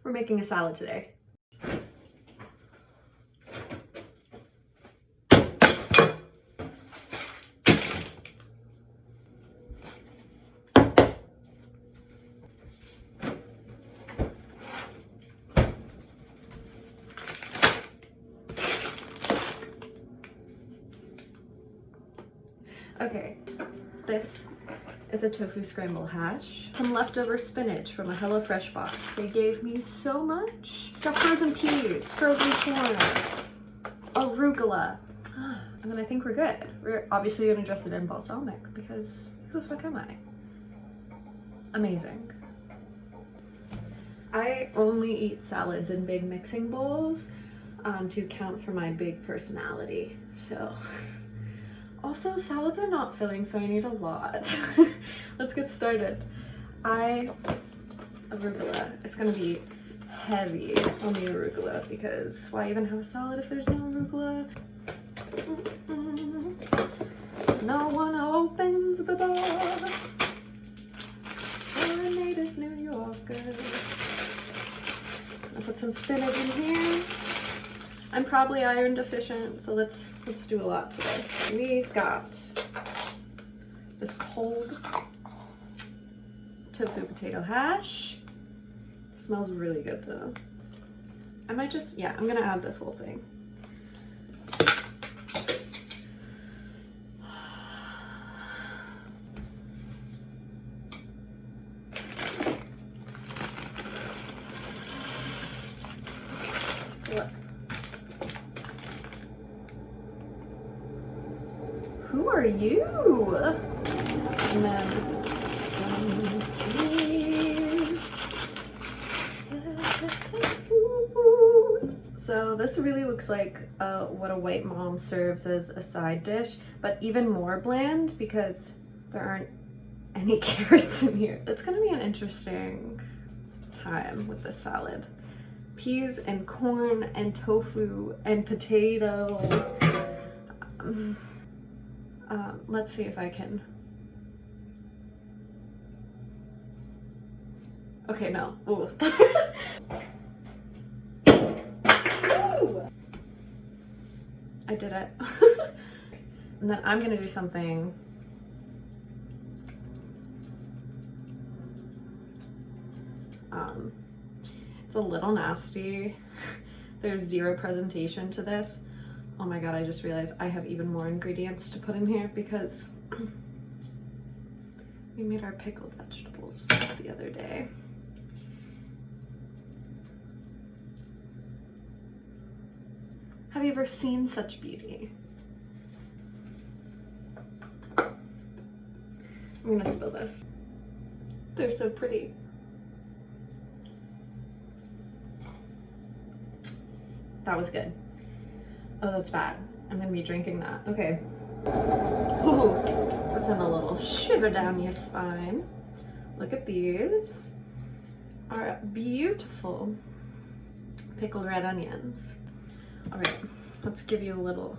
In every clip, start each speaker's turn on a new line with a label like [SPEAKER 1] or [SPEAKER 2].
[SPEAKER 1] We're making a salad today. Okay, this is a tofu scramble hash. Some leftover spinach from a HelloFresh box. They gave me so much. Got frozen peas, frozen corn, arugula. And then I think we're good. We're obviously gonna dress it in balsamic because who the fuck am I? Amazing. I only eat salads in big mixing bowls to account for my big personality, so. Also, salads are not filling, so I need a lot. Let's get started. Arugula. It's gonna be heavy on the arugula because why even have a salad if there's no arugula? No one opens the door for a native New Yorker. I'll put some spinach in here. I'm probably iron deficient, so let's do a lot today. We've got this cold tofu potato hash. Smells really good though. I might just, yeah, I'm gonna add this whole thing. So look. Who are you? And then so this really looks like what a white mom serves as a side dish, but even more bland because there aren't any carrots in here. It's gonna be an interesting time with this salad. Peas and corn and tofu and potato. Let's see if I can. Okay, no. Ooh. Ooh. I did it. And then I'm gonna do something. It's a little nasty. There's zero presentation to this. Oh my god, I just realized I have even more ingredients to put in here because we made our pickled vegetables the other day. Have you ever seen such beauty? I'm gonna spill this. They're so pretty. That was good. Oh, that's bad. I'm gonna be drinking that. Okay. Ooh, we'll send a little shiver down your spine. Look at these. Are beautiful pickled red onions. All right, let's give you a little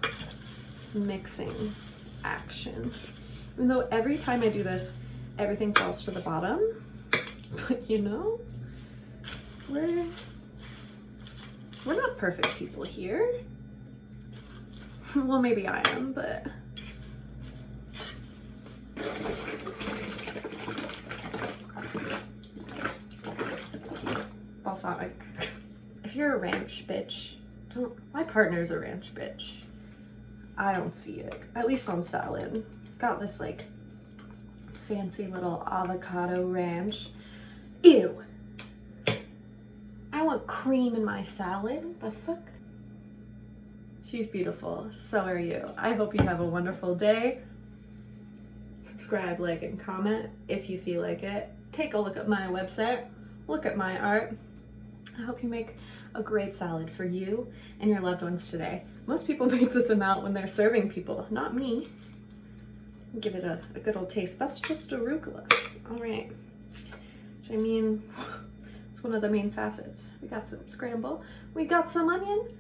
[SPEAKER 1] mixing action. Even though every time I do this, everything falls to the bottom. But you know, we're not perfect people here. Well, maybe I am, but balsamic. If you're a ranch bitch, my partner's a ranch bitch. I don't see it, at least on salad. Got this like fancy little avocado ranch. Ew. I want cream in my salad. What the fuck? She's beautiful. So are you. I hope you have a wonderful day. Subscribe, like, and comment if you feel like it. Take a look at my website. Look at my art. I hope you make a great salad for you and your loved ones today. Most people make this amount when they're serving people, not me. Give it a good old taste. That's just arugula. All right. I mean, it's one of the main facets. We got some scramble. We got some onion.